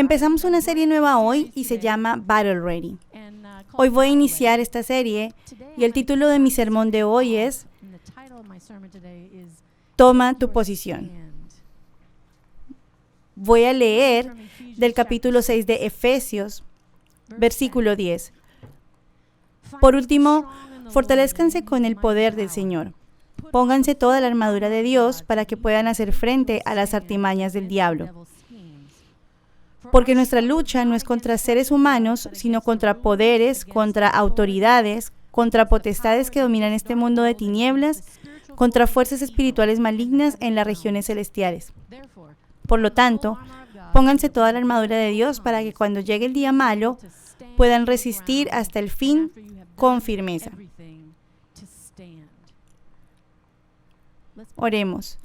Empezamos una serie nueva hoy y se llama Battle Ready. Hoy voy a iniciar esta serie y el título de mi sermón de hoy es Toma tu posición. Voy a leer del capítulo 6 de Efesios, versículo 10. Por último, fortalézcanse con el poder del Señor. Pónganse toda la armadura de Dios para que puedan hacer frente a las artimañas del diablo. Porque nuestra lucha no es contra seres humanos, sino contra poderes, contra autoridades, contra potestades que dominan este mundo de tinieblas, contra fuerzas espirituales malignas en las regiones celestiales. Por lo tanto, pónganse toda la armadura de Dios para que cuando llegue el día malo puedan resistir hasta el fin con firmeza. Oremos.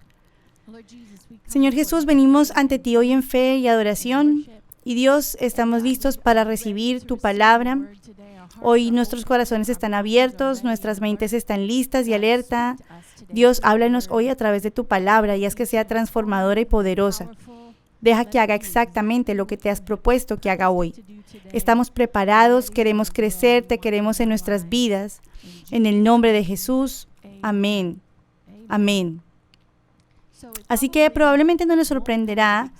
Señor Jesús, venimos ante ti hoy en fe y adoración. Y Dios, estamos listos para recibir tu palabra. Hoy nuestros corazones están abiertos, nuestras mentes están listas y alerta. Dios, háblanos hoy a través de tu palabra y haz que sea transformadora y poderosa. Deja que haga exactamente lo que te has propuesto que haga hoy. Estamos preparados, queremos crecer, te queremos en nuestras vidas. En el nombre de Jesús, amén. Amén. Así que probablemente no les sorprenderá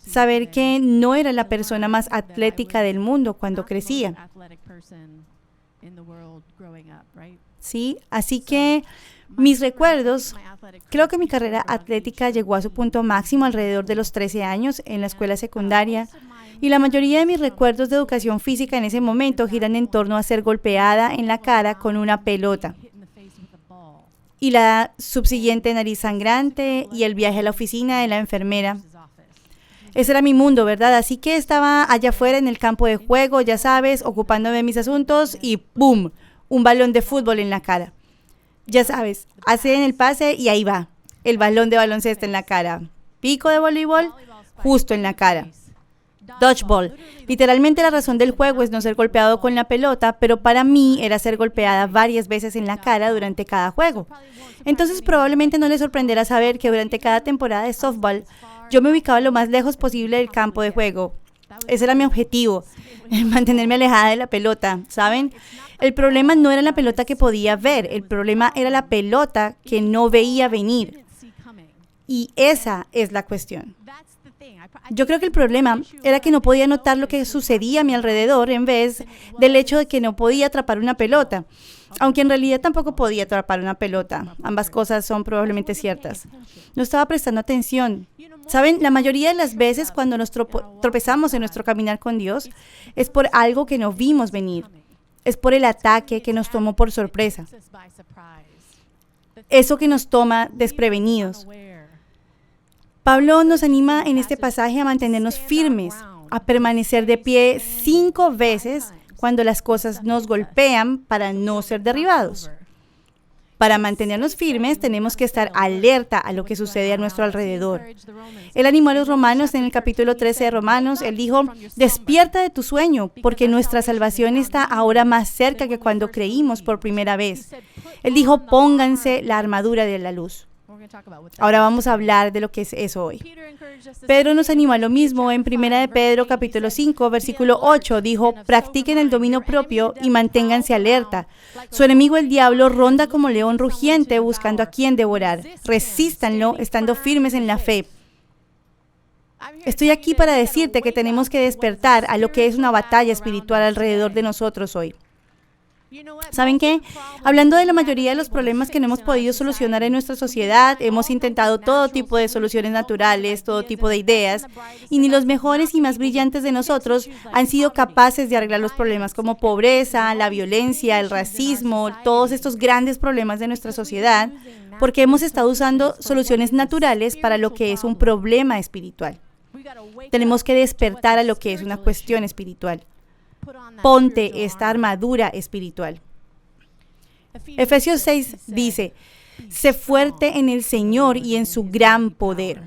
saber que no era la persona más atlética del mundo cuando crecía. Sí, así que mis recuerdos, creo que mi carrera atlética llegó a su punto máximo alrededor de los 13 años en la escuela secundaria y la mayoría de mis recuerdos de educación física en ese momento giran en torno a ser golpeada en la cara con una pelota. Y la subsiguiente nariz sangrante y el viaje a la oficina de la enfermera. Ese era mi mundo, ¿verdad? Así que estaba allá afuera en el campo de juego, ya sabes, ocupándome de mis asuntos y ¡boom! Un balón de fútbol en la cara. Ya sabes, hacen el pase y ahí va, el balón de baloncesto en la cara. Pico de voleibol, justo en la cara. Dodgeball. Literalmente la razón del juego es no ser golpeado con la pelota, pero para mí era ser golpeada varias veces en la cara durante cada juego. Entonces probablemente no les sorprenderá saber que durante cada temporada de softball yo me ubicaba lo más lejos posible del campo de juego. Ese era mi objetivo, mantenerme alejada de la pelota, ¿saben? El problema no era la pelota que podía ver, el problema era la pelota que no veía venir. Y esa es la cuestión. Yo creo que el problema era que no podía notar lo que sucedía a mi alrededor en vez del hecho de que no podía atrapar una pelota. Aunque en realidad tampoco podía atrapar una pelota. Ambas cosas son probablemente ciertas. No estaba prestando atención. ¿Saben? La mayoría de las veces cuando nos tropezamos en nuestro caminar con Dios es por algo que no vimos venir. Es por el ataque que nos tomó por sorpresa. Eso que nos toma desprevenidos. Pablo nos anima en este pasaje a mantenernos firmes, a permanecer de pie 5 veces cuando las cosas nos golpean para no ser derribados. Para mantenernos firmes tenemos que estar alerta a lo que sucede a nuestro alrededor. Él animó a los romanos en el capítulo 13 de Romanos. Él dijo, despierta de tu sueño, porque nuestra salvación está ahora más cerca que cuando creímos por primera vez. Él dijo, pónganse la armadura de la luz. Ahora vamos a hablar de lo que es eso hoy. Pedro nos animó a lo mismo en 1 de Pedro capítulo 5, versículo 8. Dijo, practiquen el dominio propio y manténganse alerta. Su enemigo el diablo ronda como león rugiente buscando a quien devorar. Resístanlo estando firmes en la fe. Estoy aquí para decirte que tenemos que despertar a lo que es una batalla espiritual alrededor de nosotros hoy. ¿Saben qué? Hablando de la mayoría de los problemas que no hemos podido solucionar en nuestra sociedad, hemos intentado todo tipo de soluciones naturales, todo tipo de ideas, y ni los mejores y más brillantes de nosotros han sido capaces de arreglar los problemas como pobreza, la violencia, el racismo, todos estos grandes problemas de nuestra sociedad, porque hemos estado usando soluciones naturales para lo que es un problema espiritual. Tenemos que despertar a lo que es una cuestión espiritual. Ponte esta armadura espiritual. Efesios 6 dice, sé fuerte en el Señor y en su gran poder.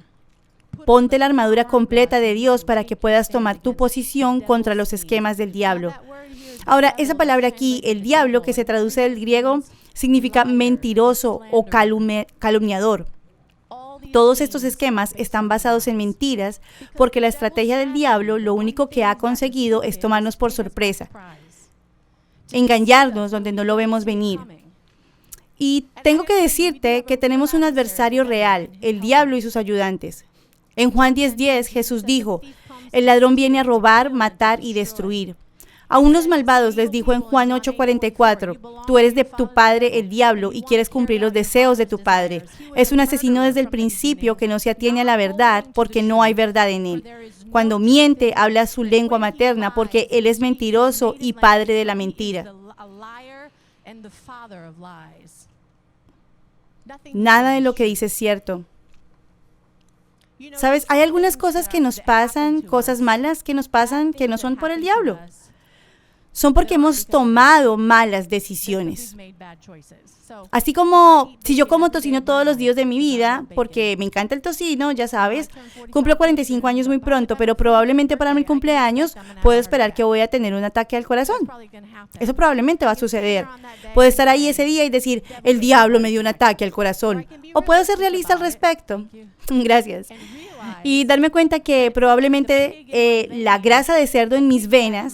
Ponte la armadura completa de Dios para que puedas tomar tu posición contra los esquemas del diablo. Ahora, esa palabra aquí, el diablo, que se traduce del griego, significa mentiroso o calumniador. Todos estos esquemas están basados en mentiras porque la estrategia del diablo lo único que ha conseguido es tomarnos por sorpresa, engañarnos donde no lo vemos venir. Y tengo que decirte que tenemos un adversario real, el diablo y sus ayudantes. En Juan 10:10 Jesús dijo, el ladrón viene a robar, matar y destruir. A unos malvados les dijo en Juan 8:44, tú eres de tu padre el diablo y quieres cumplir los deseos de tu padre. Es un asesino desde el principio que no se atiene a la verdad porque no hay verdad en él. Cuando miente, habla su lengua materna porque él es mentiroso y padre de la mentira. Nada de lo que dice es cierto. ¿Sabes? Hay algunas cosas que nos pasan, cosas malas que nos pasan que no son por el diablo. Son porque hemos tomado malas decisiones. Así como si yo como tocino todos los días de mi vida, porque me encanta el tocino, ya sabes, cumplo 45 años muy pronto, pero probablemente para mi cumpleaños puedo esperar que voy a tener un ataque al corazón. Eso probablemente va a suceder. Puedo estar ahí ese día y decir, el diablo me dio un ataque al corazón. O puedo ser realista al respecto. Gracias. Y darme cuenta que probablemente la grasa de cerdo en mis venas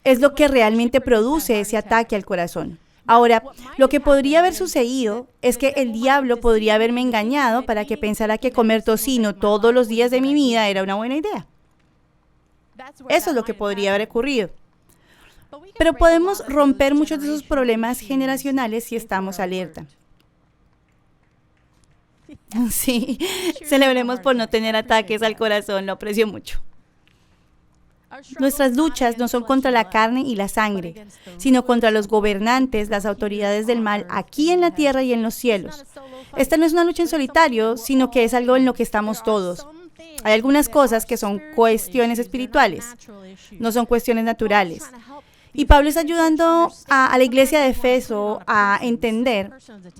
es lo que realmente produce ese ataque al corazón. Ahora, lo que podría haber sucedido es que el diablo podría haberme engañado para que pensara que comer tocino todos los días de mi vida era una buena idea. Eso es lo que podría haber ocurrido. Pero podemos romper muchos de esos problemas generacionales si estamos alerta. Sí, celebremos por no tener ataques al corazón, lo aprecio mucho. Nuestras luchas no son contra la carne y la sangre, sino contra los gobernantes, las autoridades del mal aquí en la tierra y en los cielos. Esta no es una lucha en solitario, sino que es algo en lo que estamos todos. Hay algunas cosas que son cuestiones espirituales, no son cuestiones naturales. Y Pablo está ayudando a la iglesia de Efeso a entender.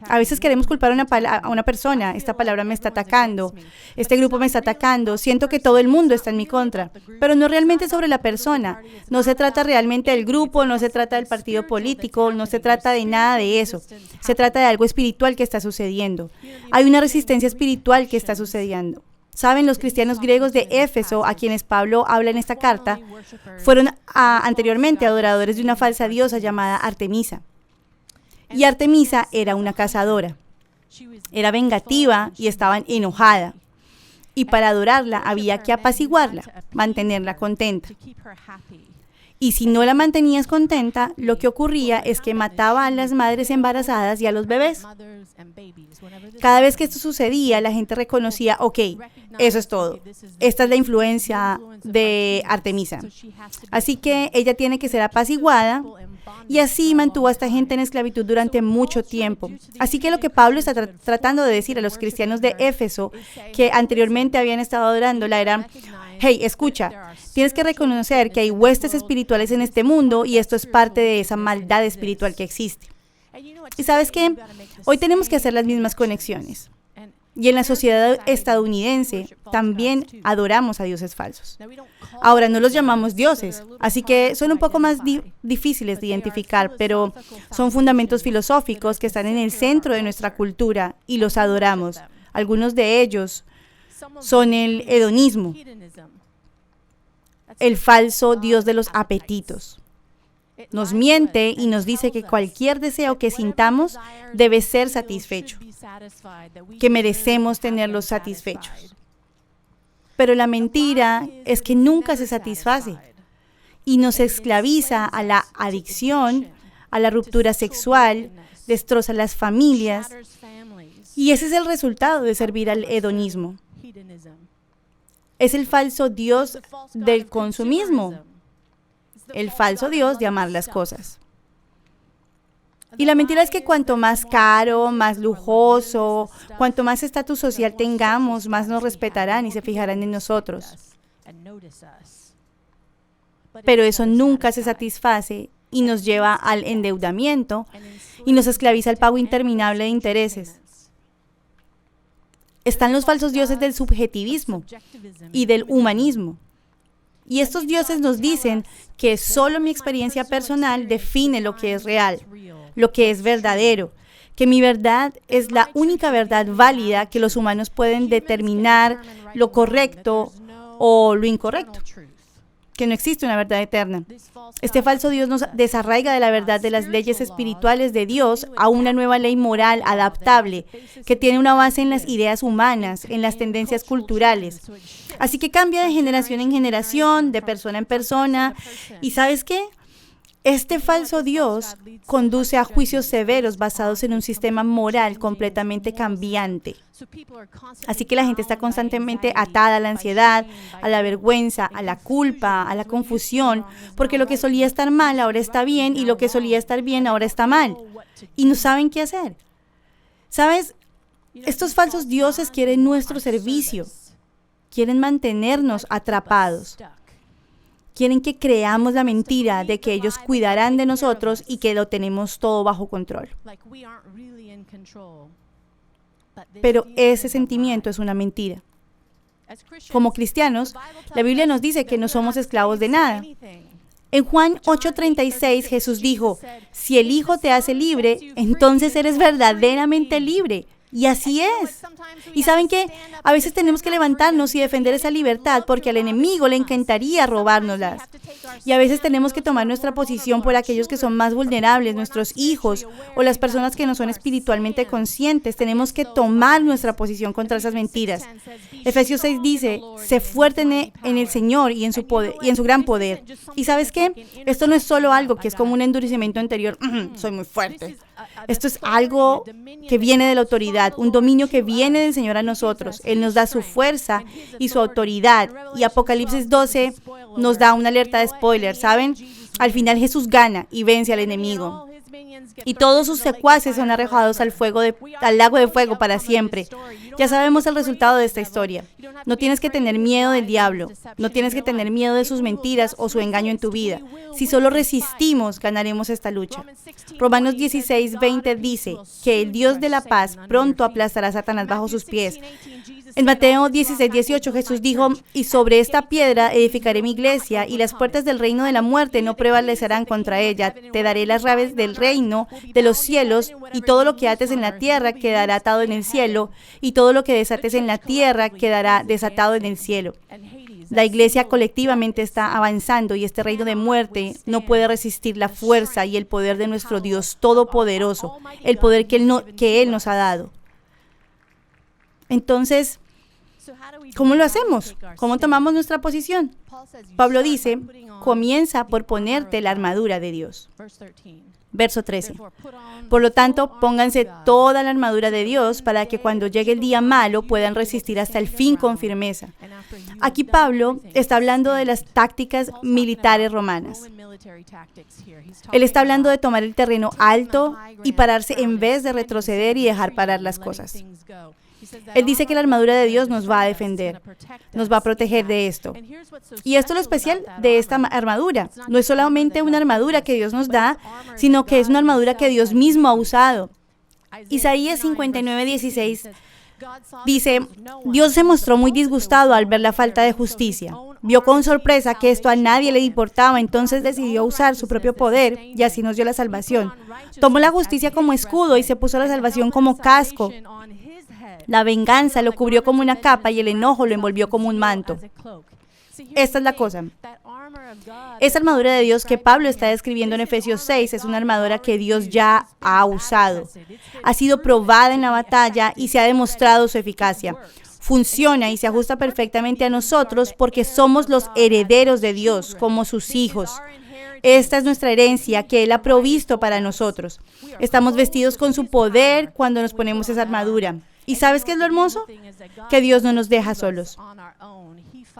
A veces queremos culpar a una persona. Esta palabra me está atacando. Este grupo me está atacando. Siento que todo el mundo está en mi contra. Pero no realmente sobre la persona. No se trata realmente del grupo, no se trata del partido político, no se trata de nada de eso. Se trata de algo espiritual que está sucediendo. Hay una resistencia espiritual que está sucediendo. Saben, los cristianos griegos de Éfeso, a quienes Pablo habla en esta carta, fueron anteriormente adoradores de una falsa diosa llamada Artemisa. Y Artemisa era una cazadora. Era vengativa y estaba enojada. Y para adorarla había que apaciguarla, mantenerla contenta. Y si no la mantenías contenta, lo que ocurría es que mataba a las madres embarazadas y a los bebés. Cada vez que esto sucedía, la gente reconocía, ok, eso es todo. Esta es la influencia de Artemisa. Así que ella tiene que ser apaciguada y así mantuvo a esta gente en esclavitud durante mucho tiempo. Así que lo que Pablo está tratando de decir a los cristianos de Éfeso, que anteriormente habían estado adorándola, era, hey, escucha, tienes que reconocer que hay huestes espirituales en este mundo y esto es parte de esa maldad espiritual que existe. Y ¿sabes qué? Hoy tenemos que hacer las mismas conexiones. Y en la sociedad estadounidense también adoramos a dioses falsos. Ahora no los llamamos dioses, así que son un poco más difíciles de identificar, pero son fundamentos filosóficos que están en el centro de nuestra cultura y los adoramos. Algunos de ellos son el hedonismo, el falso dios de los apetitos. Nos miente y nos dice que cualquier deseo que sintamos debe ser satisfecho, que merecemos tenerlos satisfechos. Pero la mentira es que nunca se satisface y nos esclaviza a la adicción, a la ruptura sexual, destroza las familias. Y ese es el resultado de servir al hedonismo. Es el falso dios del consumismo. El falso dios de amar las cosas. Y la mentira es que cuanto más caro, más lujoso, cuanto más estatus social tengamos, más nos respetarán y se fijarán en nosotros. Pero eso nunca se satisface y nos lleva al endeudamiento y nos esclaviza al pago interminable de intereses. Están los falsos dioses del subjetivismo y del humanismo. Y estos dioses nos dicen que solo mi experiencia personal define lo que es real, lo que es verdadero, que mi verdad es la única verdad válida que los humanos pueden determinar lo correcto o lo incorrecto, que no existe una verdad eterna. Este falso Dios nos desarraiga de la verdad de las leyes espirituales de Dios a una nueva ley moral adaptable que tiene una base en las ideas humanas, en las tendencias culturales. Así que cambia de generación en generación, de persona en persona. ¿Y sabes qué? Este falso Dios conduce a juicios severos basados en un sistema moral completamente cambiante. Así que la gente está constantemente atada a la ansiedad, a la vergüenza, a la culpa, a la confusión, porque lo que solía estar mal ahora está bien y lo que solía estar bien ahora está mal. Y no saben qué hacer. ¿Sabes? Estos falsos dioses quieren nuestro servicio. Quieren mantenernos atrapados. Quieren que creamos la mentira de que ellos cuidarán de nosotros y que lo tenemos todo bajo control. Pero ese sentimiento es una mentira. Como cristianos, la Biblia nos dice que no somos esclavos de nada. En Juan 8:36 Jesús dijo, si el Hijo te hace libre, entonces eres verdaderamente libre. Y así es. Y ¿saben qué? A veces tenemos que levantarnos y defender esa libertad porque al enemigo le encantaría robárnoslas. Y a veces tenemos que tomar nuestra posición por aquellos que son más vulnerables, nuestros hijos o las personas que no son espiritualmente conscientes. Tenemos que tomar nuestra posición contra esas mentiras. Efesios 6 dice, sé fuerte en el Señor y en su poder y en su gran poder. ¿Y sabes qué? Esto no es solo algo que es como un endurecimiento interior. Soy muy fuerte. Esto es algo que viene de la autoridad, un dominio que viene del Señor a nosotros. Él nos da su fuerza y su autoridad. Y Apocalipsis 12 nos da una alerta de spoiler, ¿saben? Al final Jesús gana y vence al enemigo. Y todos sus secuaces son arrojados al lago de fuego para siempre. Ya sabemos el resultado de esta historia. No tienes que tener miedo del diablo. No tienes que tener miedo de sus mentiras o su engaño en tu vida. Si solo resistimos, ganaremos esta lucha. Romanos 16:20 dice que el Dios de la paz pronto aplastará a Satanás bajo sus pies. En Mateo 16:18 Jesús dijo, y sobre esta piedra edificaré mi iglesia, y las puertas del reino de la muerte no prevalecerán contra ella. Te daré las llaves del reino de los cielos, y todo lo que ates en la tierra quedará atado en el cielo, y todo lo que desates en la tierra quedará desatado en el cielo. La iglesia colectivamente está avanzando y este reino de muerte no puede resistir la fuerza y el poder de nuestro Dios Todopoderoso, el poder que Él nos ha dado. Entonces, ¿cómo lo hacemos? ¿Cómo tomamos nuestra posición? Pablo dice, comienza por ponerte la armadura de Dios. Verso 13. Por lo tanto, pónganse toda la armadura de Dios para que cuando llegue el día malo puedan resistir hasta el fin con firmeza. Aquí Pablo está hablando de las tácticas militares romanas. Él está hablando de tomar el terreno alto y pararse en vez de retroceder y dejar parar las cosas. Él dice que la armadura de Dios nos va a defender, nos va a proteger de esto. Y esto es lo especial de esta armadura. No es solamente una armadura que Dios nos da, sino que es una armadura que Dios mismo ha usado. Isaías 59:16 dice, Dios se mostró muy disgustado al ver la falta de justicia. Vio con sorpresa que esto a nadie le importaba, entonces decidió usar su propio poder y así nos dio la salvación. Tomó la justicia como escudo y se puso la salvación como casco. La venganza lo cubrió como una capa y el enojo lo envolvió como un manto. Esta es la cosa. Esa armadura de Dios que Pablo está describiendo en Efesios 6 es una armadura que Dios ya ha usado. Ha sido probada en la batalla y se ha demostrado su eficacia. Funciona y se ajusta perfectamente a nosotros porque somos los herederos de Dios, como sus hijos. Esta es nuestra herencia que Él ha provisto para nosotros. Estamos vestidos con su poder cuando nos ponemos esa armadura. ¿Y sabes qué es lo hermoso? Que Dios no nos deja solos.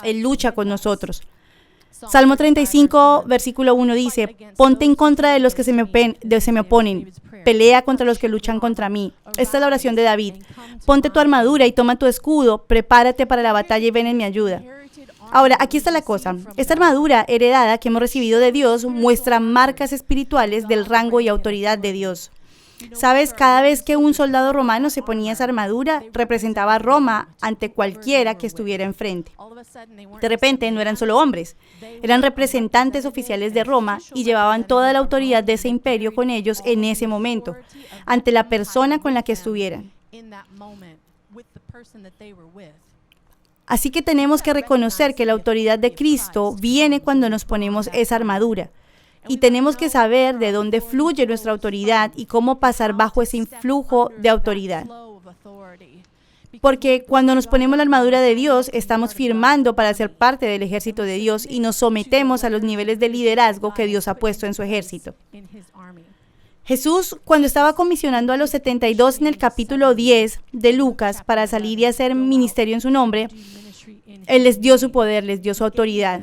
Él lucha con nosotros. Salmo 35, versículo 1 dice, ponte en contra de los que se me oponen, pelea contra los que luchan contra mí. Esta es la oración de David. Ponte tu armadura y toma tu escudo, prepárate para la batalla y ven en mi ayuda. Ahora, aquí está la cosa. Esta armadura heredada que hemos recibido de Dios muestra marcas espirituales del rango y autoridad de Dios. Sabes, cada vez que un soldado romano se ponía esa armadura, representaba a Roma ante cualquiera que estuviera enfrente. De repente no eran solo hombres, eran representantes oficiales de Roma y llevaban toda la autoridad de ese imperio con ellos en ese momento, ante la persona con la que estuvieran. Así que tenemos que reconocer que la autoridad de Cristo viene cuando nos ponemos esa armadura. Y tenemos que saber de dónde fluye nuestra autoridad y cómo pasar bajo ese influjo de autoridad. Porque cuando nos ponemos la armadura de Dios, estamos firmando para ser parte del ejército de Dios y nos sometemos a los niveles de liderazgo que Dios ha puesto en su ejército. Jesús, cuando estaba comisionando a los 72 en el capítulo 10 de Lucas para salir y hacer ministerio en su nombre, Él les dio su poder, les dio su autoridad.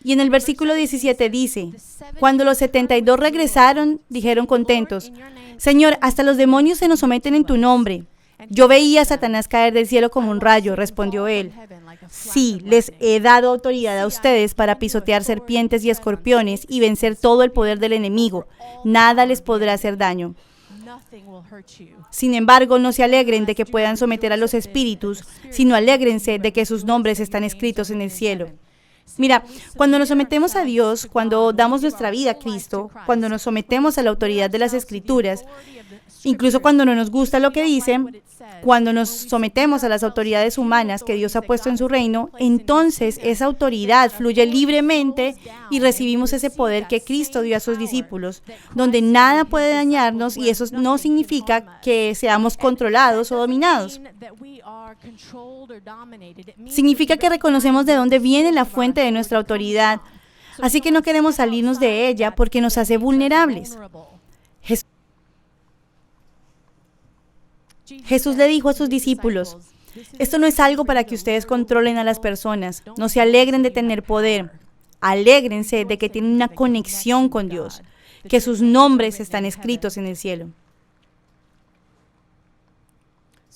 Y en el versículo 17 dice, cuando los 72 regresaron, dijeron contentos, Señor, hasta los demonios se nos someten en tu nombre. Yo veía a Satanás caer del cielo como un rayo, respondió él. Sí, les he dado autoridad a ustedes para pisotear serpientes y escorpiones y vencer todo el poder del enemigo. Nada les podrá hacer daño. Sin embargo, no se alegren de que puedan someter a los espíritus, sino alégrense de que sus nombres están escritos en el cielo. Mira, cuando nos sometemos a Dios, cuando damos nuestra vida a Cristo, cuando nos sometemos a la autoridad de las Escrituras, incluso cuando no nos gusta lo que dicen, cuando nos sometemos a las autoridades humanas que Dios ha puesto en su reino, entonces esa autoridad fluye libremente y recibimos ese poder que Cristo dio a sus discípulos, donde nada puede dañarnos y eso no significa que seamos controlados o dominados. Significa que reconocemos de dónde viene la fuente de nuestra autoridad, así que no queremos salirnos de ella porque nos hace vulnerables. Jesús le dijo a sus discípulos, esto no es algo para que ustedes controlen a las personas, no se alegren de tener poder, alégrense de que tienen una conexión con Dios, que sus nombres están escritos en el cielo.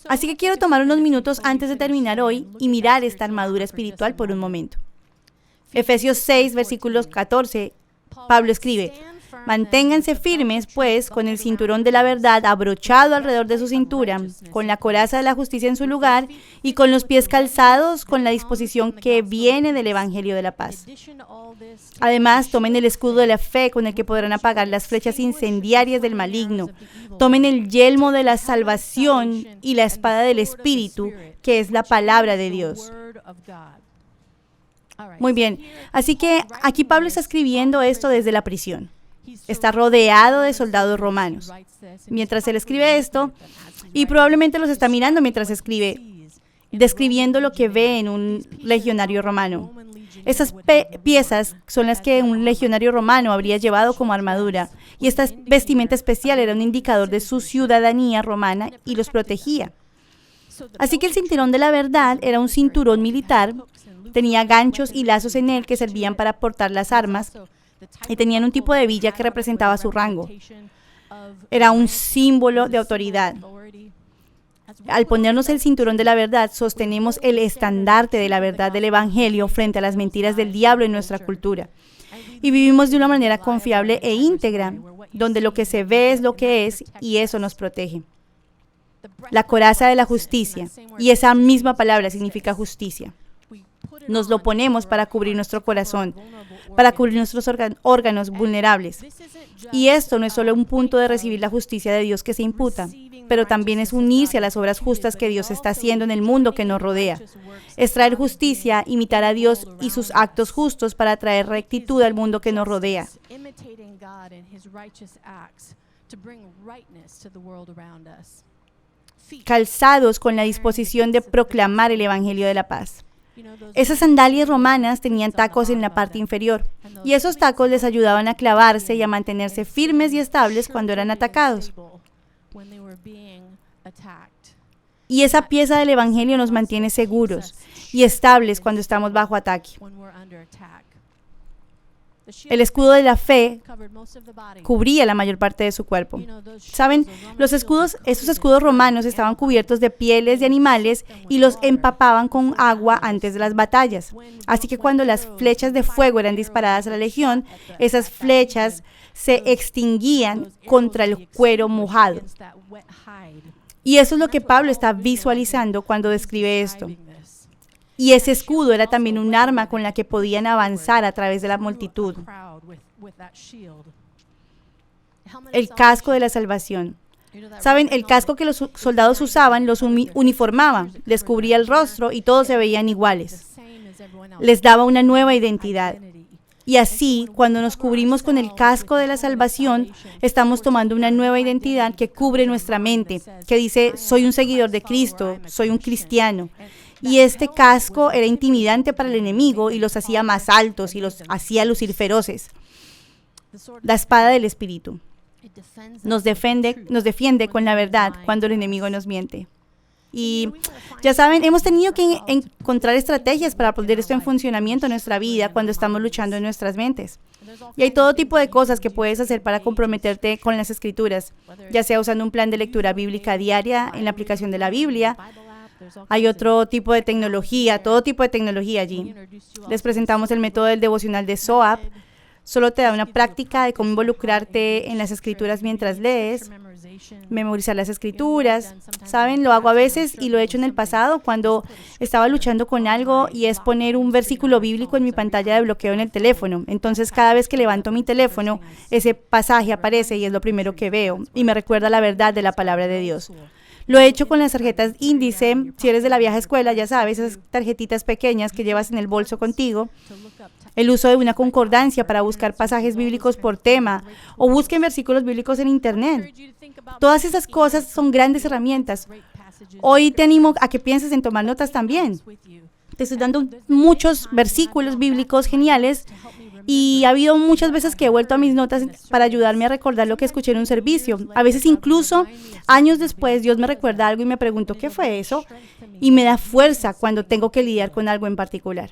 Así que quiero tomar unos minutos antes de terminar hoy y mirar esta armadura espiritual por un momento. Efesios 6, versículos 14, Pablo escribe, manténganse firmes, pues, con el cinturón de la verdad abrochado alrededor de su cintura, con la coraza de la justicia en su lugar y con los pies calzados con la disposición que viene del Evangelio de la paz. Además, tomen el escudo de la fe con el que podrán apagar las flechas incendiarias del maligno. Tomen el yelmo de la salvación y la espada del Espíritu, que es la palabra de Dios. Muy bien, así que aquí Pablo está escribiendo esto desde la prisión. Está rodeado de soldados romanos. Mientras él escribe esto, y probablemente los está mirando mientras escribe, describiendo lo que ve en un legionario romano. Esas piezas son las que un legionario romano habría llevado como armadura, y esta vestimenta especial era un indicador de su ciudadanía romana y los protegía. Así que el cinturón de la verdad era un cinturón militar, tenía ganchos y lazos en él que servían para portar las armas, y tenían un tipo de villa que representaba su rango. Era un símbolo de autoridad. Al ponernos el cinturón de la verdad, sostenemos el estandarte de la verdad del Evangelio frente a las mentiras del diablo en nuestra cultura. Y vivimos de una manera confiable e íntegra, donde lo que se ve es lo que es, y eso nos protege. La coraza de la justicia, y esa misma palabra significa justicia. Nos lo ponemos para cubrir nuestro corazón, para cubrir nuestros órganos vulnerables. Y esto no es solo un punto de recibir la justicia de Dios que se imputa, pero también es unirse a las obras justas que Dios está haciendo en el mundo que nos rodea. Es traer justicia, imitar a Dios y sus actos justos para traer rectitud al mundo que nos rodea. Calzados con la disposición de proclamar el Evangelio de la paz. Esas sandalias romanas tenían tacos en la parte inferior, y esos tacos les ayudaban a clavarse y a mantenerse firmes y estables cuando eran atacados. Y esa pieza del Evangelio nos mantiene seguros y estables cuando estamos bajo ataque. El escudo de la fe cubría la mayor parte de su cuerpo. ¿Saben? Esos escudos romanos estaban cubiertos de pieles de animales y los empapaban con agua antes de las batallas. Así que cuando las flechas de fuego eran disparadas a la legión, esas flechas se extinguían contra el cuero mojado. Y eso es lo que Pablo está visualizando cuando describe esto. Y ese escudo era también un arma con la que podían avanzar a través de la multitud. El casco de la salvación. ¿Saben? El casco que los soldados usaban los uniformaba, les cubría el rostro y todos se veían iguales. Les daba una nueva identidad. Y así, cuando nos cubrimos con el casco de la salvación, estamos tomando una nueva identidad que cubre nuestra mente, que dice, soy un seguidor de Cristo, soy un cristiano. Y este casco era intimidante para el enemigo y los hacía más altos y los hacía lucir feroces. La espada del Espíritu nos defiende con la verdad cuando el enemigo nos miente. Y ya saben, hemos tenido que encontrar estrategias para poner esto en funcionamiento en nuestra vida cuando estamos luchando en nuestras mentes. Y hay todo tipo de cosas que puedes hacer para comprometerte con las Escrituras, ya sea usando un plan de lectura bíblica diaria en la aplicación de la Biblia. Hay otro tipo de tecnología, todo tipo de tecnología allí. Les presentamos el método del devocional de SOAP. Solo te da una práctica de cómo involucrarte en las escrituras mientras lees, memorizar las escrituras. ¿Saben? Lo hago a veces y lo he hecho en el pasado cuando estaba luchando con algo y es poner un versículo bíblico en mi pantalla de bloqueo en el teléfono. Entonces, cada vez que levanto mi teléfono, ese pasaje aparece y es lo primero que veo y me recuerda la verdad de la palabra de Dios. Lo he hecho con las tarjetas índice. Si eres de la vieja escuela, ya sabes, esas tarjetitas pequeñas que llevas en el bolso contigo. El uso de una concordancia para buscar pasajes bíblicos por tema o busquen versículos bíblicos en internet. Todas esas cosas son grandes herramientas. Hoy te animo a que pienses en tomar notas también. Te estoy dando muchos versículos bíblicos geniales y ha habido muchas veces que he vuelto a mis notas para ayudarme a recordar lo que escuché en un servicio. A veces incluso años después Dios me recuerda algo y me pregunto ¿qué fue eso? Y me da fuerza cuando tengo que lidiar con algo en particular.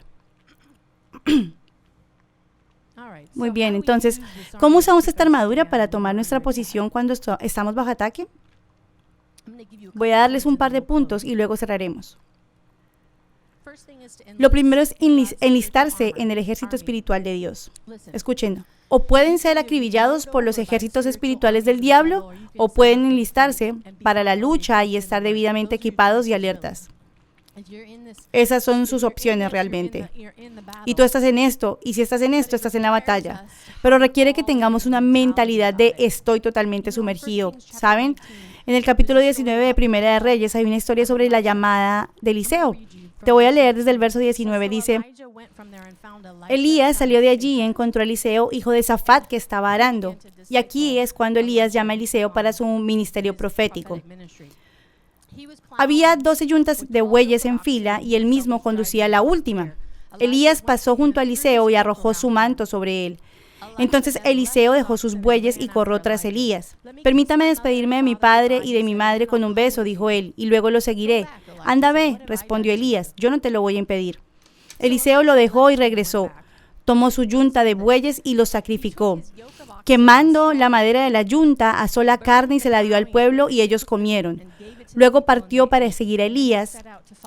Muy bien, entonces, ¿cómo usamos esta armadura para tomar nuestra posición cuando estamos bajo ataque? Voy a darles un par de puntos y luego cerraremos. Lo primero es enlistarse en el ejército espiritual de Dios. Escuchen, o pueden ser acribillados por los ejércitos espirituales del diablo, o pueden enlistarse para la lucha y estar debidamente equipados y alertas. Esas son sus opciones realmente. Y tú estás en esto, y si estás en esto, estás en la batalla. Pero requiere que tengamos una mentalidad de estoy totalmente sumergido. ¿Saben? En el capítulo 19 de Primera de Reyes hay una historia sobre la llamada de Eliseo. Te voy a leer desde el verso 19. Dice, Elías salió de allí y encontró a Eliseo, hijo de Safat, que estaba arando. Y aquí es cuando Elías llama a Eliseo para su ministerio profético. Había 12 yuntas de bueyes en fila y él mismo conducía la última. Elías pasó junto a Eliseo y arrojó su manto sobre él. Entonces Eliseo dejó sus bueyes y corrió tras Elías. Permítame despedirme de mi padre y de mi madre con un beso, dijo él, y luego lo seguiré. Anda, ve, respondió Elías, yo no te lo voy a impedir. Eliseo lo dejó y regresó. Tomó su yunta de bueyes y los sacrificó. Quemando la madera de la yunta, asó la carne y se la dio al pueblo y ellos comieron. Luego partió para seguir a Elías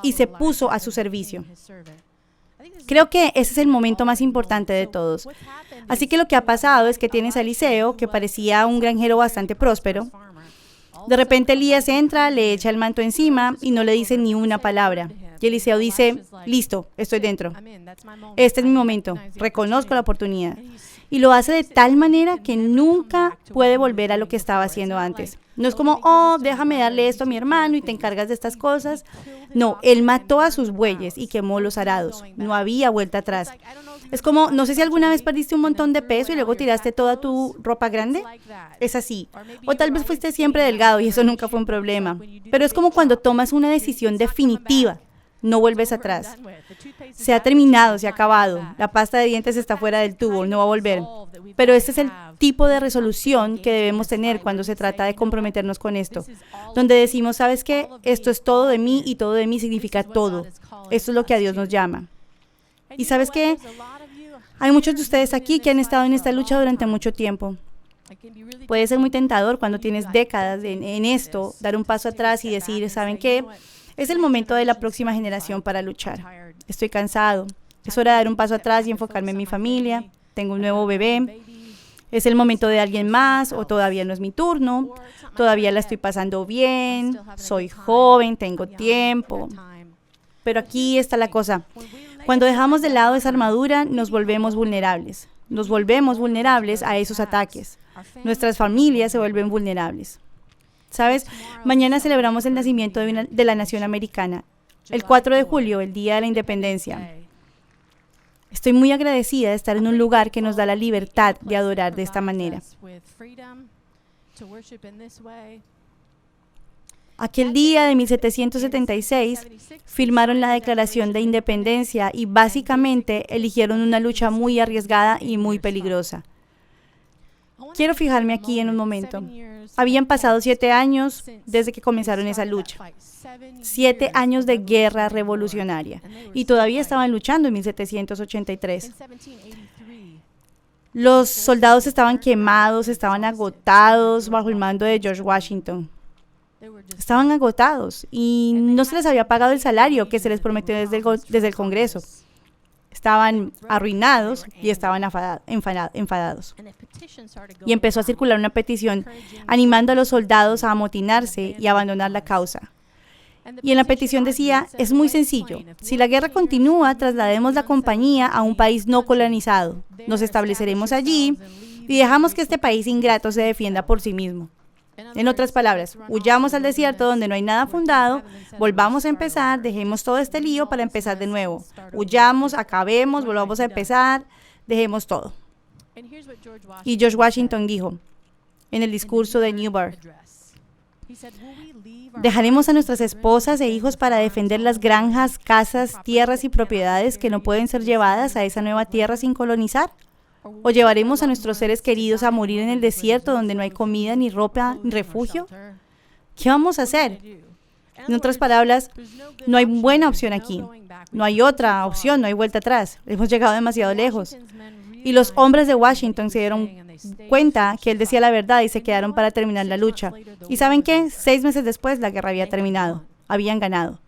y se puso a su servicio. Creo que ese es el momento más importante de todos. Así que lo que ha pasado es que tienes a Eliseo, que parecía un granjero bastante próspero. De repente Elías entra, le echa el manto encima y no le dice ni una palabra. Y Eliseo dice, listo, estoy dentro. Este es mi momento, reconozco la oportunidad. Y lo hace de tal manera que nunca puede volver a lo que estaba haciendo antes. No es como, oh, déjame darle esto a mi hermano y te encargas de estas cosas. No, él mató a sus bueyes y quemó los arados. No había vuelta atrás. Es como, no sé si alguna vez perdiste un montón de peso y luego tiraste toda tu ropa grande. Es así. O tal vez fuiste siempre delgado y eso nunca fue un problema. Pero es como cuando tomas una decisión definitiva. No vuelves atrás. Se ha terminado, se ha acabado. La pasta de dientes está fuera del tubo, no va a volver. Pero este es el tipo de resolución que debemos tener cuando se trata de comprometernos con esto. Donde decimos, ¿sabes qué? Esto es todo de mí y todo de mí significa todo. Esto es lo que a Dios nos llama. ¿Y sabes qué? Hay muchos de ustedes aquí que han estado en esta lucha durante mucho tiempo. Puede ser muy tentador cuando tienes décadas en esto, dar un paso atrás y decir, ¿saben qué? Es el momento de la próxima generación para luchar. Estoy cansado. Es hora de dar un paso atrás y enfocarme en mi familia. Tengo un nuevo bebé. ¿Es el momento de alguien más o todavía no es mi turno? Todavía la estoy pasando bien. Soy joven, tengo tiempo. Pero aquí está la cosa. Cuando dejamos de lado esa armadura, nos volvemos vulnerables. Nos volvemos vulnerables a esos ataques. Nuestras familias se vuelven vulnerables. ¿Sabes? Mañana celebramos el nacimiento de la nación americana. El 4 de julio, el Día de la Independencia. Estoy muy agradecida de estar en un lugar que nos da la libertad de adorar de esta manera. Aquel día de 1776 firmaron la Declaración de Independencia y básicamente eligieron una lucha muy arriesgada y muy peligrosa. Quiero fijarme aquí en un momento. Habían pasado 7 años desde que comenzaron esa lucha. 7 años de guerra revolucionaria. Y todavía estaban luchando en 1783. Los soldados estaban quemados, estaban agotados bajo el mando de George Washington. Estaban agotados y no se les había pagado el salario que se les prometió desde el Congreso. Estaban arruinados y estaban enfadados. Y empezó a circular una petición animando a los soldados a amotinarse y abandonar la causa. Y en la petición decía, es muy sencillo, si la guerra continúa, traslademos la compañía a un país no colonizado. Nos estableceremos allí y dejamos que este país ingrato se defienda por sí mismo. En otras palabras, huyamos al desierto donde no hay nada fundado, volvamos a empezar, dejemos todo este lío para empezar de nuevo. Huyamos, acabemos, volvamos a empezar, dejemos todo. Y George Washington dijo, en el discurso de Newburgh, ¿dejaremos a nuestras esposas e hijos para defender las granjas, casas, tierras y propiedades que no pueden ser llevadas a esa nueva tierra sin colonizar? ¿O llevaremos a nuestros seres queridos a morir en el desierto donde no hay comida, ni ropa, ni refugio? ¿Qué vamos a hacer? En otras palabras, no hay buena opción aquí. No hay otra opción, no hay vuelta atrás. Hemos llegado demasiado lejos. Y los hombres de Washington se dieron cuenta que él decía la verdad y se quedaron para terminar la lucha. ¿Y saben qué? 6 meses después la guerra había terminado. Habían ganado.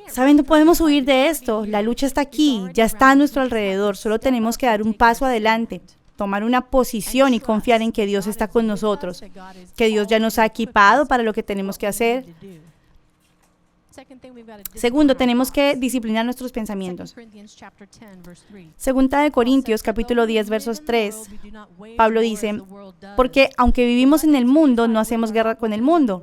¿Saben? No podemos huir de esto. La lucha está aquí, ya está a nuestro alrededor. Solo tenemos que dar un paso adelante, tomar una posición y confiar en que Dios está con nosotros, que Dios ya nos ha equipado para lo que tenemos que hacer. Segundo, tenemos que disciplinar nuestros pensamientos. Segunda de Corintios, capítulo 10, versos 3, Pablo dice, porque aunque vivimos en el mundo, no hacemos guerra con el mundo.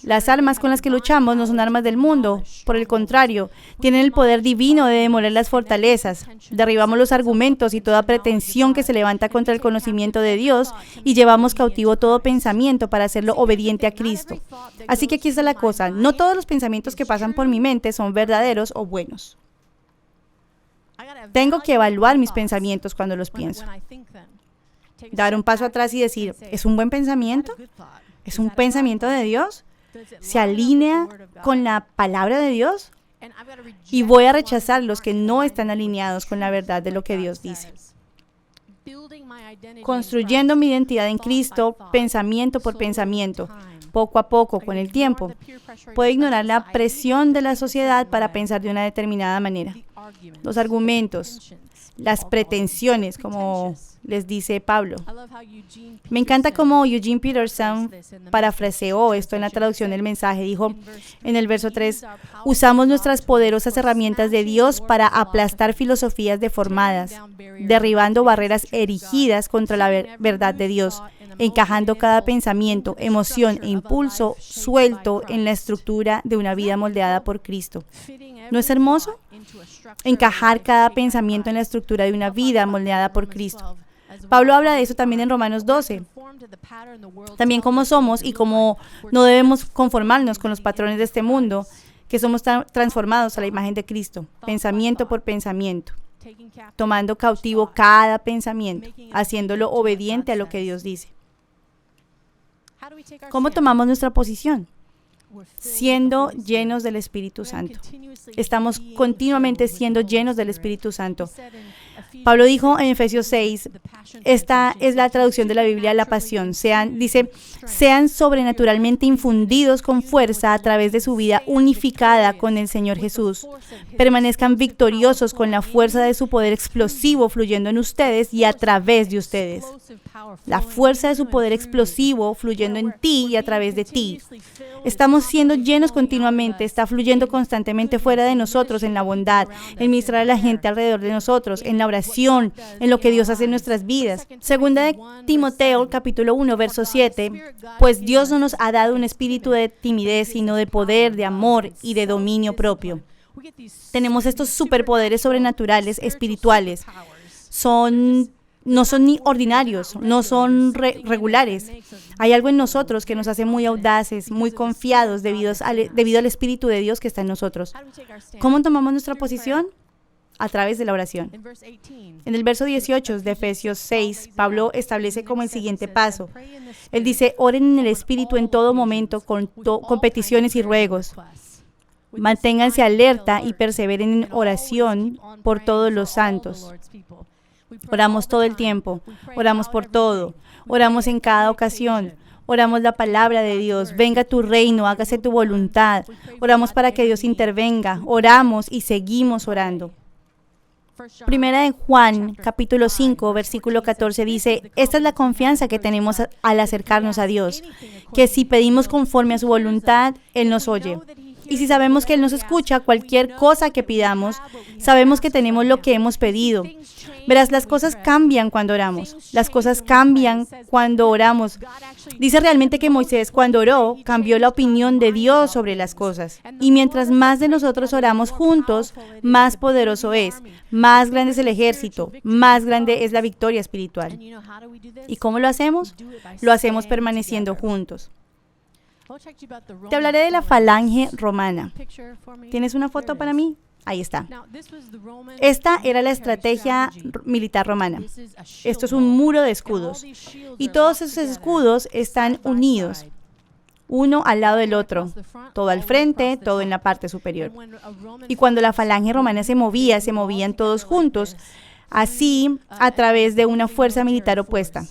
Las armas con las que luchamos no son armas del mundo, por el contrario, tienen el poder divino de demoler las fortalezas. Derribamos los argumentos y toda pretensión que se levanta contra el conocimiento de Dios y llevamos cautivo todo pensamiento para hacerlo obediente a Cristo. Así que aquí está la cosa, no todos los pensamientos que pasan por mi mente son verdaderos o buenos. Tengo que evaluar mis pensamientos cuando los pienso. Dar un paso atrás y decir, ¿es un buen pensamiento? ¿Es un pensamiento de Dios? ¿Se alinea con la palabra de Dios? Y voy a rechazar los que no están alineados con la verdad de lo que Dios dice. Construyendo mi identidad en Cristo, pensamiento por pensamiento, poco a poco, con el tiempo. Puedo ignorar la presión de la sociedad para pensar de una determinada manera. Los argumentos, las pretensiones, como les dice Pablo. Me encanta cómo Eugene Peterson parafraseó esto en la traducción del mensaje. Dijo en el verso 3, usamos nuestras poderosas herramientas de Dios para aplastar filosofías deformadas, derribando barreras erigidas contra la verdad de Dios, encajando cada pensamiento, emoción e impulso suelto en la estructura de una vida moldeada por Cristo. ¿No es hermoso? Encajar cada pensamiento en la estructura de una vida moldeada por Cristo. Pablo habla de eso también en Romanos 12. También cómo somos y cómo no debemos conformarnos con los patrones de este mundo, que somos transformados a la imagen de Cristo, pensamiento por pensamiento, tomando cautivo cada pensamiento, haciéndolo obediente a lo que Dios dice. ¿Cómo tomamos nuestra posición? Siendo llenos del Espíritu Santo. Estamos continuamente siendo llenos del Espíritu Santo. Pablo dijo en Efesios 6, esta es la traducción de la Biblia, la Pasión, sean sobrenaturalmente infundidos con fuerza a través de su vida unificada con el Señor Jesús. Permanezcan victoriosos con la fuerza de su poder explosivo fluyendo en ustedes y a través de ustedes. La fuerza de su poder explosivo fluyendo en ti y a través de ti. Estamos siendo llenos continuamente, está fluyendo constantemente fuera de nosotros en la bondad, en ministrar a la gente alrededor de nosotros, en la oración, en lo que Dios hace en nuestras vidas. Segunda de Timoteo, capítulo 1, verso 7, pues Dios no nos ha dado un espíritu de timidez, sino de poder, de amor y de dominio propio. Tenemos estos superpoderes sobrenaturales, espirituales. No son ni ordinarios, no son regulares. Hay algo en nosotros que nos hace muy audaces, muy confiados debido al Espíritu de Dios que está en nosotros. ¿Cómo tomamos nuestra posición? A través de la oración. En el verso 18 de Efesios 6, Pablo establece como el siguiente paso. Él dice, oren en el Espíritu en todo momento con peticiones y ruegos. Manténganse alerta y perseveren en oración por todos los santos. Oramos todo el tiempo, oramos por todo, oramos en cada ocasión, oramos la palabra de Dios, venga tu reino, hágase tu voluntad, oramos para que Dios intervenga, oramos y seguimos orando. Primera de Juan, capítulo 5, versículo 14 dice, esta es la confianza que tenemos al acercarnos a Dios, que si pedimos conforme a su voluntad, Él nos oye. Y si sabemos que Él nos escucha, cualquier cosa que pidamos, sabemos que tenemos lo que hemos pedido. Verás, las cosas cambian cuando oramos. Las cosas cambian cuando oramos. Dice realmente que Moisés, cuando oró, cambió la opinión de Dios sobre las cosas. Y mientras más de nosotros oramos juntos, más poderoso es, más grande es el ejército, más grande es la victoria espiritual. ¿Y cómo lo hacemos? Lo hacemos permaneciendo juntos. Te hablaré de la falange romana. ¿Tienes una foto para mí? Ahí está. Esta era la estrategia militar romana. Esto es un muro de escudos. Y todos esos escudos están unidos, uno al lado del otro, todo al frente, todo en la parte superior. Y cuando la falange romana se movían todos juntos, así a través de una fuerza militar opuesta.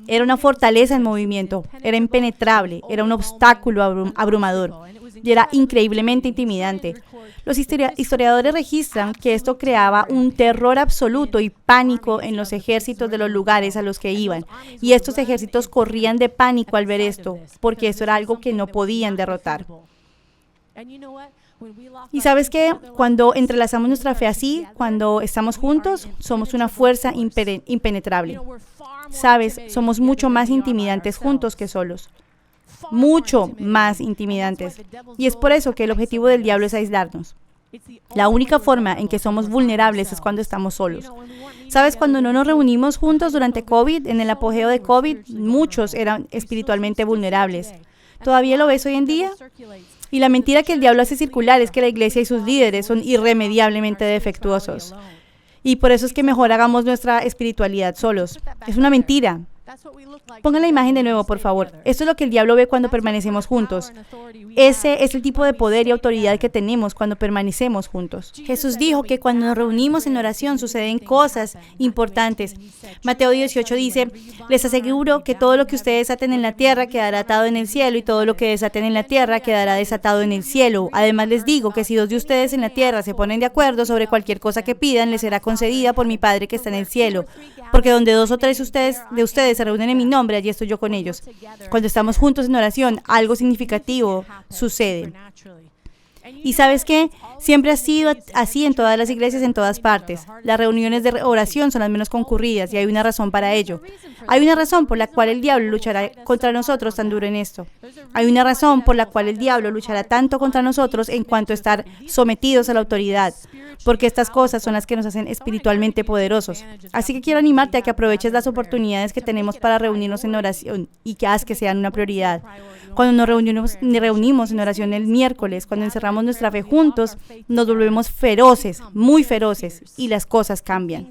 Era una fortaleza en movimiento, era impenetrable, era un obstáculo abrumador y era increíblemente intimidante. Los historiadores registran que esto creaba un terror absoluto y pánico en los ejércitos de los lugares a los que iban. Y estos ejércitos corrían de pánico al ver esto, porque esto era algo que no podían derrotar. Y sabes que cuando entrelazamos nuestra fe así, cuando estamos juntos, somos una fuerza impenetrable. Sabes, somos mucho más intimidantes juntos que solos. Mucho más intimidantes. Y es por eso que el objetivo del diablo es aislarnos. La única forma en que somos vulnerables es cuando estamos solos. ¿Sabes? Cuando no nos reunimos juntos durante COVID, en el apogeo de COVID, muchos eran espiritualmente vulnerables. ¿Todavía lo ves hoy en día? Y la mentira que el diablo hace circular es que la iglesia y sus líderes son irremediablemente defectuosos. Y por eso es que mejor hagamos nuestra espiritualidad solos. Es una mentira. Pongan la imagen de nuevo, por favor. Esto es lo que el diablo ve cuando permanecemos juntos. Ese es el tipo de poder y autoridad que tenemos cuando permanecemos juntos. Jesús dijo que cuando nos reunimos en oración suceden cosas importantes. Mateo 18 dice, les aseguro que todo lo que ustedes aten en la tierra quedará atado en el cielo y todo lo que desaten en la tierra quedará desatado en el cielo. Además les digo que si dos de ustedes en la tierra se ponen de acuerdo sobre cualquier cosa que pidan, les será concedida por mi Padre que está en el cielo. Porque donde dos o tres de ustedes se reúnen en mi nombre, allí estoy yo con ellos. Cuando estamos juntos en oración, algo significativo sucede. Y ¿sabes qué? Siempre ha sido así en todas las iglesias, en todas partes. Las reuniones de oración son las menos concurridas y hay una razón para ello. Hay una razón por la cual el diablo luchará contra nosotros tan duro en esto. Hay una razón por la cual el diablo luchará tanto contra nosotros en cuanto a estar sometidos a la autoridad. Porque estas cosas son las que nos hacen espiritualmente poderosos. Así que quiero animarte a que aproveches las oportunidades que tenemos para reunirnos en oración y que hagas que sean una prioridad. Cuando nos reunimos en oración el miércoles, cuando encerramos nuestra fe juntos, nos volvemos feroces, muy feroces, y las cosas cambian.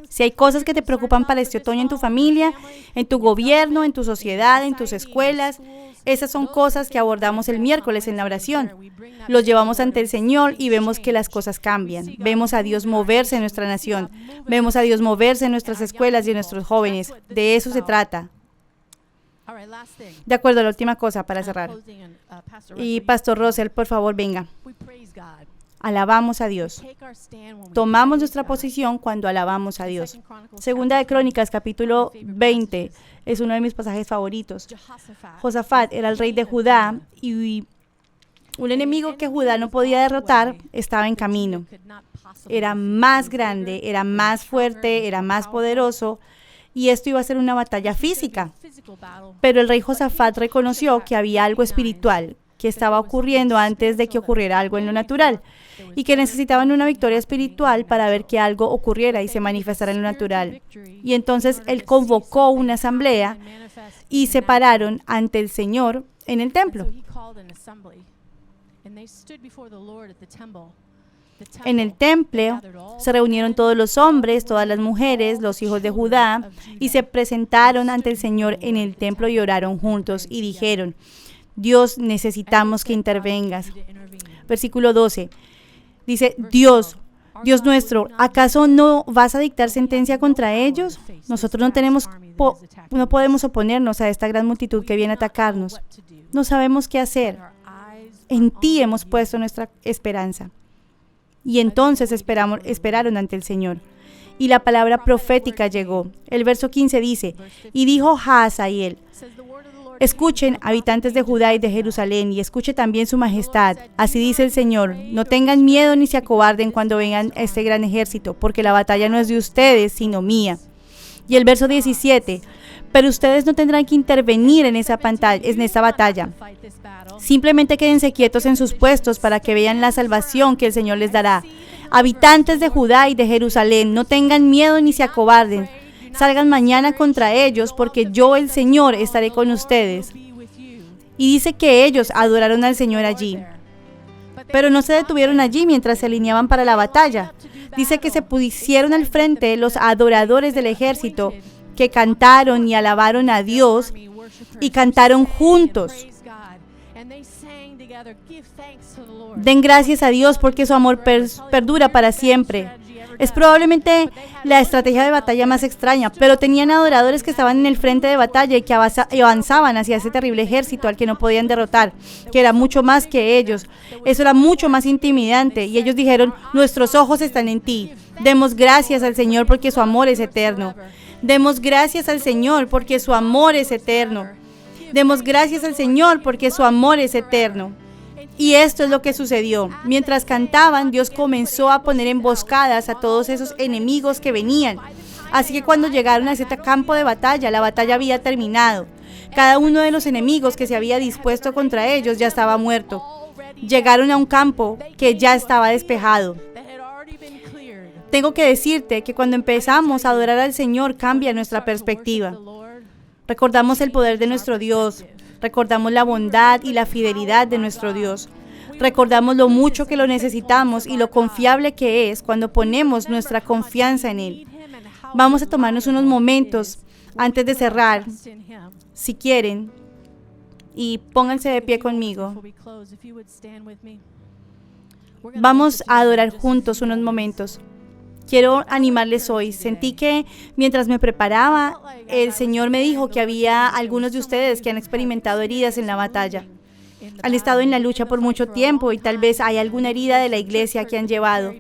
Si hay cosas que te preocupan para este otoño en tu familia, en tu gobierno, en tu sociedad, en tus escuelas, Esas son cosas que abordamos el miércoles en la oración. Los llevamos ante el Señor y vemos que las cosas cambian. Vemos a Dios moverse en nuestra nación. Vemos a Dios moverse en nuestras escuelas y en nuestros jóvenes. De eso se trata. De acuerdo, la última cosa para cerrar. Y Pastor Russell, por favor, venga. Alabamos a Dios. Tomamos nuestra posición cuando alabamos a Dios. Segunda de Crónicas, capítulo 20, es uno de mis pasajes favoritos. Josafat era el rey de Judá y un enemigo que Judá no podía derrotar estaba en camino. Era más grande, era más fuerte, era más poderoso y esto iba a ser una batalla física. Pero el rey Josafat reconoció que había algo espiritual que estaba ocurriendo antes de que ocurriera algo en lo natural y que necesitaban una victoria espiritual para ver que algo ocurriera y se manifestara en lo natural. Y entonces él convocó una asamblea y se pararon ante el Señor en el templo. En el templo se reunieron todos los hombres, todas las mujeres, los hijos de Judá y se presentaron ante el Señor en el templo y oraron juntos y dijeron: Dios, necesitamos que intervengas. Versículo 12. Dice, Dios nuestro, ¿acaso no vas a dictar sentencia contra ellos? Nosotros no podemos oponernos a esta gran multitud que viene a atacarnos. No sabemos qué hacer. En ti hemos puesto nuestra esperanza. Y entonces esperaron ante el Señor. Y la palabra profética llegó. El verso 15 dice, y dijo Hazael: escuchen, habitantes de Judá y de Jerusalén, y escuche también su majestad. Así dice el Señor, no tengan miedo ni se acobarden cuando vengan este gran ejército, porque la batalla no es de ustedes, sino mía. Y el verso 17, pero ustedes no tendrán que intervenir en esta batalla. Simplemente quédense quietos en sus puestos para que vean la salvación que el Señor les dará. Habitantes de Judá y de Jerusalén, no tengan miedo ni se acobarden. Salgan mañana contra ellos, porque yo, el Señor, estaré con ustedes. Y dice que ellos adoraron al Señor allí. Pero no se detuvieron allí mientras se alineaban para la batalla. Dice que se pusieron al frente los adoradores del ejército, que cantaron y alabaron a Dios, y cantaron juntos. Den gracias a Dios porque su amor perdura para siempre. Es probablemente la estrategia de batalla más extraña, pero tenían adoradores que estaban en el frente de batalla y que avanzaban hacia ese terrible ejército al que no podían derrotar, que era mucho más que ellos. Eso era mucho más intimidante y ellos dijeron, nuestros ojos están en ti. Demos gracias al Señor porque su amor es eterno. Demos gracias al Señor porque su amor es eterno. Demos gracias al Señor porque su amor es eterno. Y esto es lo que sucedió. Mientras cantaban, Dios comenzó a poner emboscadas a todos esos enemigos que venían. Así que cuando llegaron a ese campo de batalla, la batalla había terminado. Cada uno de los enemigos que se había dispuesto contra ellos ya estaba muerto. Llegaron a un campo que ya estaba despejado. Tengo que decirte que cuando empezamos a adorar al Señor cambia nuestra perspectiva. Recordamos el poder de nuestro Dios. Recordamos la bondad y la fidelidad de nuestro Dios. Recordamos lo mucho que lo necesitamos y lo confiable que es cuando ponemos nuestra confianza en Él. Vamos a tomarnos unos momentos antes de cerrar, si quieren, y pónganse de pie conmigo. Vamos a adorar juntos unos momentos. Quiero animarles hoy. Sentí que mientras me preparaba, el Señor me dijo que había algunos de ustedes que han experimentado heridas en la batalla. Han estado en la lucha por mucho tiempo y tal vez hay alguna herida de la iglesia que han llevado.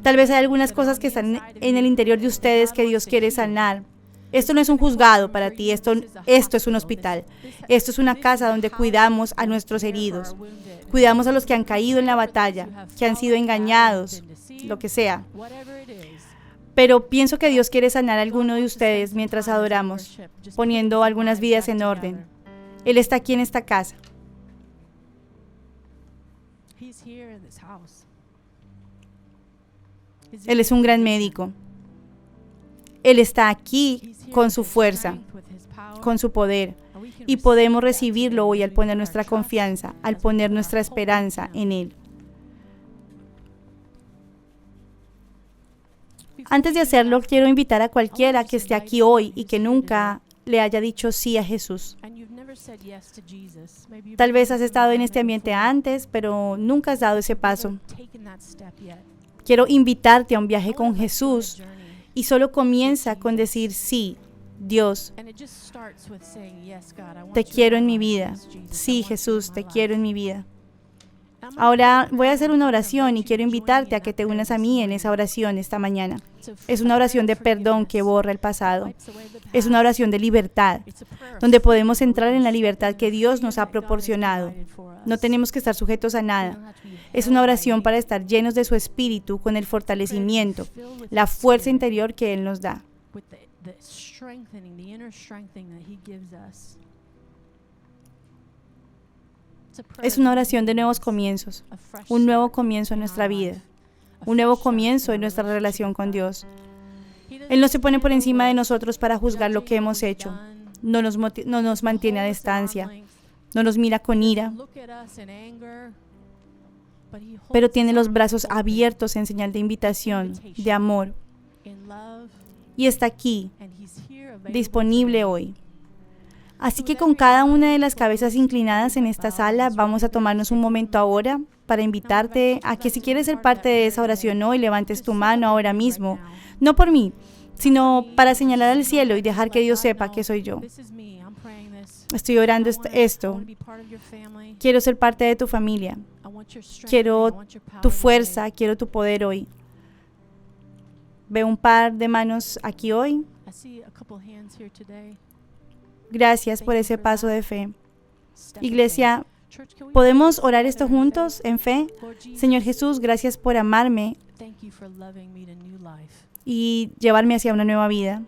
Tal vez hay algunas cosas que están en el interior de ustedes que Dios quiere sanar. Esto no es un juzgado para ti, esto es un hospital. Esto es una casa donde cuidamos a nuestros heridos. Cuidamos a los que han caído en la batalla, que han sido engañados, lo que sea. Pero pienso que Dios quiere sanar a alguno de ustedes mientras adoramos, poniendo algunas vidas en orden. Él está aquí en esta casa. Él es un gran médico. Él está aquí con su fuerza, con su poder. Y podemos recibirlo hoy al poner nuestra confianza, al poner nuestra esperanza en Él. Antes de hacerlo, quiero invitar a cualquiera que esté aquí hoy y que nunca le haya dicho sí a Jesús. Tal vez has estado en este ambiente antes, pero nunca has dado ese paso. Quiero invitarte a un viaje con Jesús y solo comienza con decir sí, Dios, te quiero en mi vida. Sí, Jesús, te quiero en mi vida. Ahora voy a hacer una oración y quiero invitarte a que te unas a mí en esa oración esta mañana. Es una oración de perdón que borra el pasado. Es una oración de libertad, donde podemos entrar en la libertad que Dios nos ha proporcionado. No tenemos que estar sujetos a nada. Es una oración para estar llenos de su espíritu con el fortalecimiento, la fuerza interior que Él nos da. Es una oración de nuevos comienzos, un nuevo comienzo en nuestra vida, un nuevo comienzo en nuestra relación con Dios. Él no se pone por encima de nosotros para juzgar lo que hemos hecho. No nos mantiene a distancia, no nos mira con ira, pero tiene los brazos abiertos en señal de invitación, de amor. Y está aquí, disponible hoy. Así que con cada una de las cabezas inclinadas en esta sala, vamos a tomarnos un momento ahora para invitarte a que si quieres ser parte de esa oración hoy, levantes tu mano ahora mismo. No por mí, sino para señalar al cielo y dejar que Dios sepa que soy yo. Estoy orando esto. Quiero ser parte de tu familia. Quiero tu fuerza, quiero tu poder hoy. Veo un par de manos aquí hoy. Gracias por ese paso de fe. Iglesia, ¿podemos orar esto juntos en fe? Señor Jesús, gracias por amarme y llevarme hacia una nueva vida.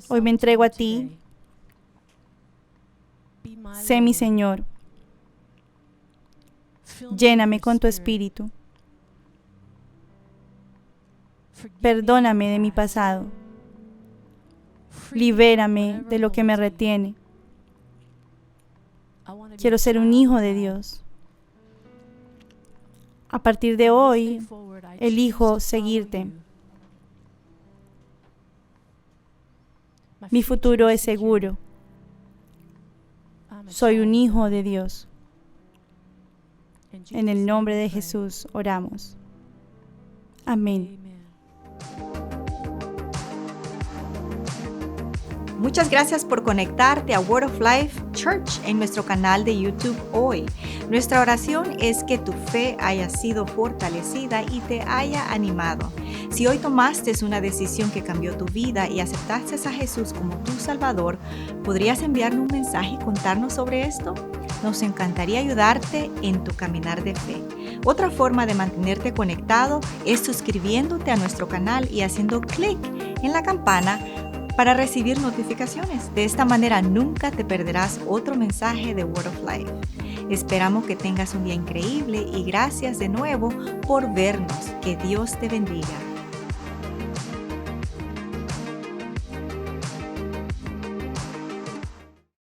Hoy me entrego a ti. Sé mi Señor. Lléname con tu espíritu. Perdóname de mi pasado. Libérame de lo que me retiene. Quiero ser un hijo de Dios. A partir de hoy, elijo seguirte. Mi futuro es seguro. Soy un hijo de Dios. En el nombre de Jesús oramos. Amén. Muchas gracias por conectarte a Word of Life Church en nuestro canal de YouTube hoy. Nuestra oración es que tu fe haya sido fortalecida y te haya animado. Si hoy tomaste una decisión que cambió tu vida y aceptaste a Jesús como tu Salvador, ¿podrías enviarnos un mensaje y contarnos sobre esto? Nos encantaría ayudarte en tu caminar de fe. Otra forma de mantenerte conectado es suscribiéndote a nuestro canal y haciendo clic en la campana para recibir notificaciones. De esta manera nunca te perderás otro mensaje de Word of Life. Esperamos que tengas un día increíble y gracias de nuevo por vernos. Que Dios te bendiga.